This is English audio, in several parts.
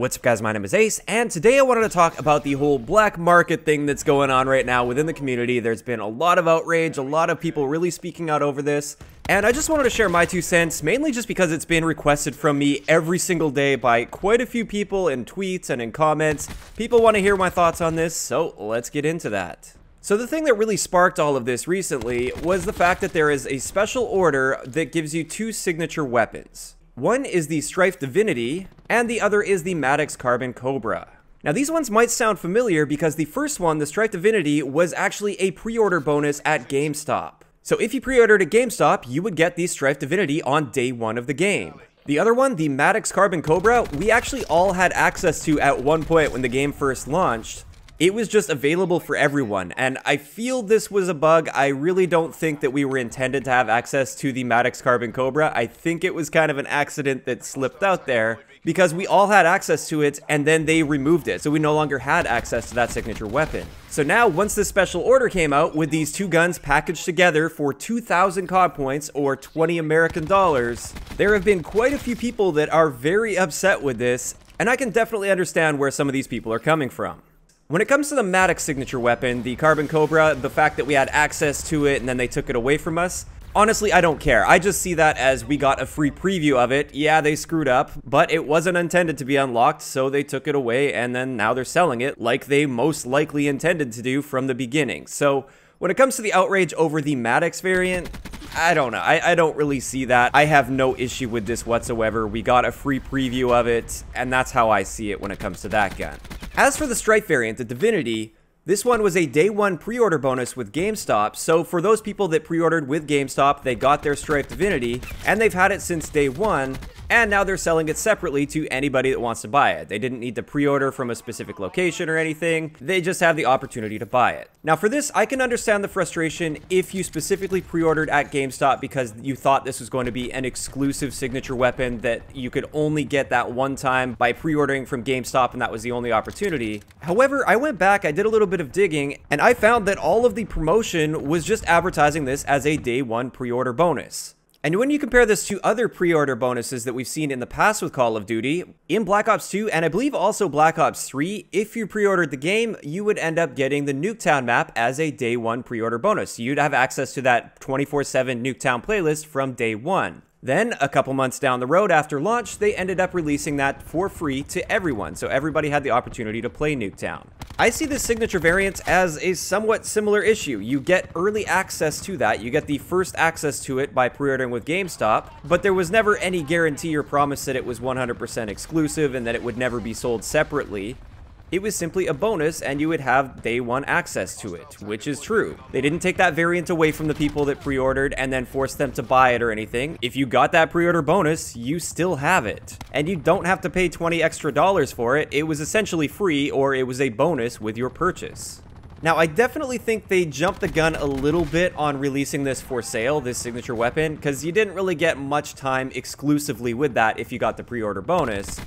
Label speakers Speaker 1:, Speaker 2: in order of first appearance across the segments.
Speaker 1: What's up guys, my name is Ace, and today I wanted to talk about the whole black market thing that's going on right now within the community. There's been a lot of outrage, a lot of people really speaking out over this, and I just wanted to share my 2 cents, mainly just because it's been requested from me every single day by quite a few people in tweets and in comments. People want to hear my thoughts on this, so let's get into that. So the thing that really sparked all of this recently was the fact that there is a special order that gives you 2 signature weapons. One is the Strife Divinity, and the other is the Maddox Cobra. Now these ones might sound familiar because the first one, the Strife Divinity, was actually a pre-order bonus at GameStop. So if you pre-ordered at GameStop, you would get the Strife Divinity on day 1 of the game. The other one, the Maddox Cobra, we actually all had access to at one point when the game first launched. It was just available for everyone, and I feel this was a bug. I really don't think that we were intended to have access to the Maddox Cobra. I think it was kind of an accident that slipped out there, because we all had access to it, and then they removed it, so we no longer had access to that signature weapon. So now, once this special order came out with these 2 guns packaged together for 2,000 COD points, or 20 American dollars, there have been quite a few people that are very upset with this, and I can definitely understand where some of these people are coming from. When it comes to the Maddox signature weapon, the Cobra, the fact that we had access to it and then they took it away from us, honestly, I don't care. I just see that as we got a free preview of it. Yeah, they screwed up, but it wasn't intended to be unlocked, so they took it away and then now they're selling it like they most likely intended to do from the beginning. So when it comes to the outrage over the Maddox variant, I don't know. I don't really see that. I have no issue with this whatsoever. We got a free preview of it, and that's how I see it when it comes to that gun. As for the Strife variant, the Divinity, this one was a day 1 pre-order bonus with GameStop, so for those people that pre-ordered with GameStop, they got their Strife Divinity, and they've had it since day 1, and now they're selling it separately to anybody that wants to buy it. They didn't need to pre-order from a specific location or anything, they just have the opportunity to buy it. Now for this, I can understand the frustration if you specifically pre-ordered at GameStop because you thought this was going to be an exclusive signature weapon that you could only get that one time by pre-ordering from GameStop and that was the only opportunity. However, I went back, I did a little bit of digging, and I found that all of the promotion was just advertising this as a day 1 pre-order bonus. And when you compare this to other pre-order bonuses that we've seen in the past with Call of Duty, in Black Ops 2 and I believe also Black Ops 3, if you pre-ordered the game, you would end up getting the Nuketown map as a day 1 pre-order bonus. You'd have access to that 24/7 Nuketown playlist from day 1. Then, a couple months down the road after launch, they ended up releasing that for free to everyone, so everybody had the opportunity to play Nuketown. I see this signature variant as a somewhat similar issue. You get early access to that, you get the first access to it by pre-ordering with GameStop, but there was never any guarantee or promise that it was 100% exclusive and that it would never be sold separately. It was simply a bonus and you would have day 1 access to it, which is true. They didn't take that variant away from the people that pre-ordered and then force them to buy it or anything. If you got that pre-order bonus, you still have it. And you don't have to pay $20 extra for it. It was essentially free, or it was a bonus with your purchase. Now, I definitely think they jumped the gun a little bit on releasing this for sale, this signature weapon, because you didn't really get much time exclusively with that if you got the pre-order bonus.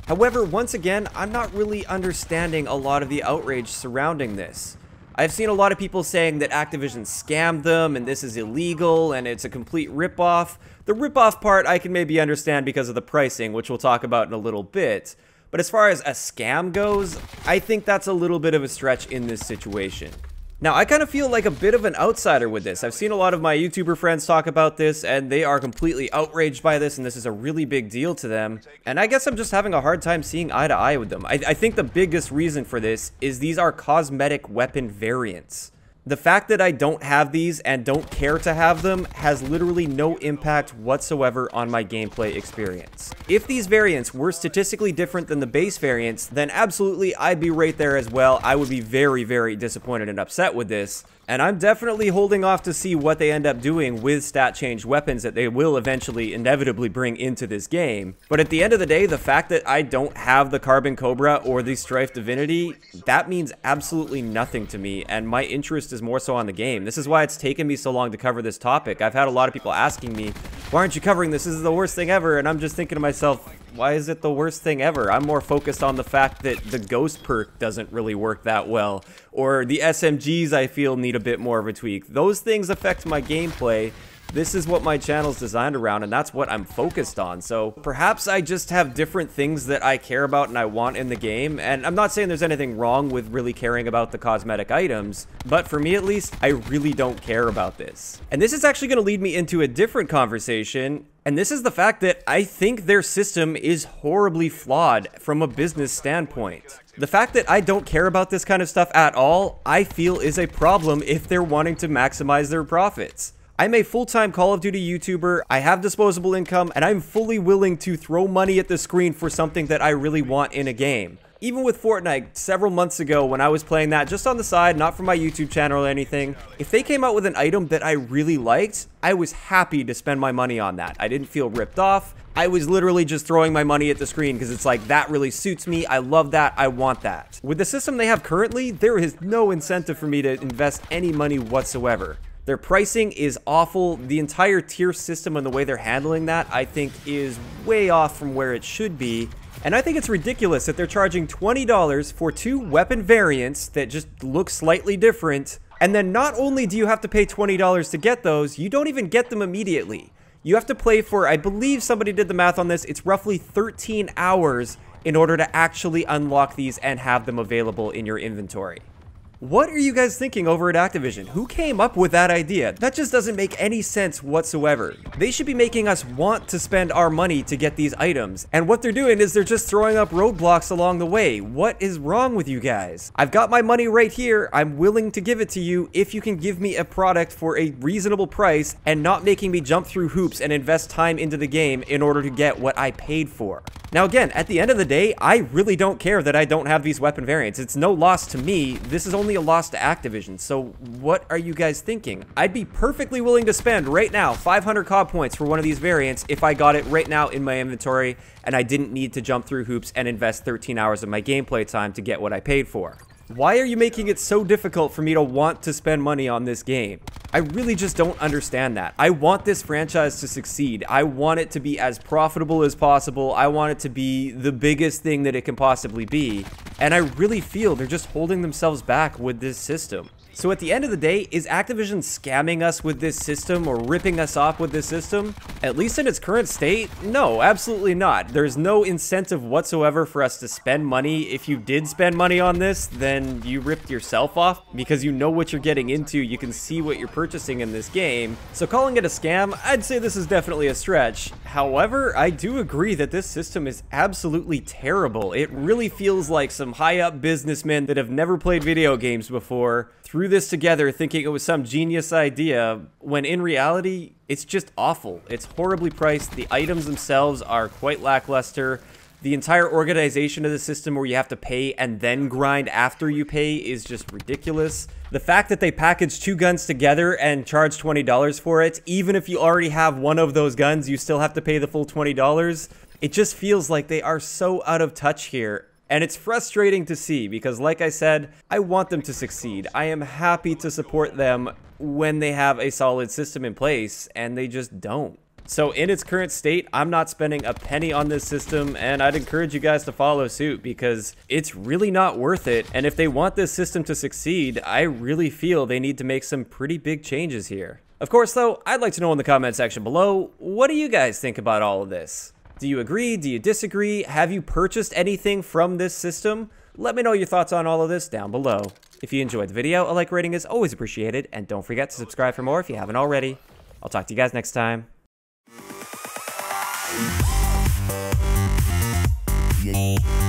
Speaker 1: However, once again, I'm not really understanding a lot of the outrage surrounding this. I've seen a lot of people saying that Activision scammed them and this is illegal and it's a complete ripoff. The ripoff part I can maybe understand because of the pricing, which we'll talk about in a little bit. But as far as a scam goes, I think that's a little bit of a stretch in this situation. Now, I kind of feel like a bit of an outsider with this. I've seen a lot of my YouTuber friends talk about this, and they are completely outraged by this, and this is a really big deal to them. And I guess I'm just having a hard time seeing eye to eye with them. I think the biggest reason for this is these are cosmetic weapon variants. The fact that I don't have these and don't care to have them has literally no impact whatsoever on my gameplay experience. If these variants were statistically different than the base variants, then absolutely I'd be right there as well. I would be very, very disappointed and upset with this. And I'm definitely holding off to see what they end up doing with stat change weapons that they will eventually inevitably bring into this game. But at the end of the day, the fact that I don't have the Cobra or the Strife Divinity, that means absolutely nothing to me, and my interest is more so on the game. This is why it's taken me so long to cover this topic. I've had a lot of people asking me, why aren't you covering this? This is the worst thing ever. And I'm just thinking to myself, why is it the worst thing ever? I'm more focused on the fact that the ghost perk doesn't really work that well, or the SMGs I feel need a bit more of a tweak. Those things affect my gameplay, This is what my channel's designed around, and that's what I'm focused on. So perhaps I just have different things that I care about and I want in the game. And I'm not saying there's anything wrong with really caring about the cosmetic items, but for me at least, I really don't care about this. And this is actually going to lead me into a different conversation. And this is the fact that I think their system is horribly flawed from a business standpoint. The fact that I don't care about this kind of stuff at all, I feel is a problem if they're wanting to maximize their profits. I'm a full-time Call of Duty YouTuber, I have disposable income, and I'm fully willing to throw money at the screen for something that I really want in a game. Even with Fortnite, several months ago when I was playing that just on the side, not for my YouTube channel or anything, if they came out with an item that I really liked, I was happy to spend my money on that. I didn't feel ripped off. I was literally just throwing my money at the screen because it's like, that really suits me. I love that. I want that. With the system they have currently, there is no incentive for me to invest any money whatsoever. Their pricing is awful. The entire tier system and the way they're handling that, I think, is way off from where it should be. And I think it's ridiculous that they're charging $20 for 2 weapon variants that just look slightly different. And then not only do you have to pay $20 to get those, you don't even get them immediately. You have to play for, I believe somebody did the math on this, it's roughly 13 hours in order to actually unlock these and have them available in your inventory. What are you guys thinking over at Activision? Who came up with that idea? That just doesn't make any sense whatsoever. They should be making us want to spend our money to get these items. And what they're doing is they're just throwing up roadblocks along the way. What is wrong with you guys? I've got my money right here. I'm willing to give it to you if you can give me a product for a reasonable price and not making me jump through hoops and invest time into the game in order to get what I paid for. Now again, at the end of the day, I really don't care that I don't have these weapon variants. It's no loss to me. This is only a loss to Activision. So what are you guys thinking? I'd be perfectly willing to spend right now 500 COD points for one of these variants if I got it right now in my inventory and I didn't need to jump through hoops and invest 13 hours of my gameplay time to get what I paid for. Why are you making it so difficult for me to want to spend money on this game? I really just don't understand that. I want this franchise to succeed. I want it to be as profitable as possible. I want it to be the biggest thing that it can possibly be. And I really feel they're just holding themselves back with this system. So at the end of the day, is Activision scamming us with this system or ripping us off with this system? At least in its current state, no, absolutely not. There's no incentive whatsoever for us to spend money. If you did spend money on this, then you ripped yourself off because you know what you're getting into. You can see what you're purchasing in this game. So calling it a scam, I'd say this is definitely a stretch. However, I do agree that this system is absolutely terrible. It really feels like some high-up businessmen that have never played video games before threw this together thinking it was some genius idea, when in reality, it's just awful. It's horribly priced. The items themselves are quite lackluster. The entire organization of the system where you have to pay and then grind after you pay is just ridiculous. The fact that they package 2 guns together and charge $20 for it, even if you already have one of those guns, you still have to pay the full $20. It just feels like they are so out of touch here. And it's frustrating to see because, like I said, I want them to succeed. I am happy to support them when they have a solid system in place, and they just don't. So in its current state, I'm not spending a penny on this system, and I'd encourage you guys to follow suit because it's really not worth it. And if they want this system to succeed, I really feel they need to make some pretty big changes here. Of course, though, I'd like to know in the comment section below, what do you guys think about all of this? Do you agree? Do you disagree? Have you purchased anything from this system? Let me know your thoughts on all of this down below. If you enjoyed the video, a like rating is always appreciated, and don't forget to subscribe for more if you haven't already. I'll talk to you guys next time.
Speaker 2: Yeah.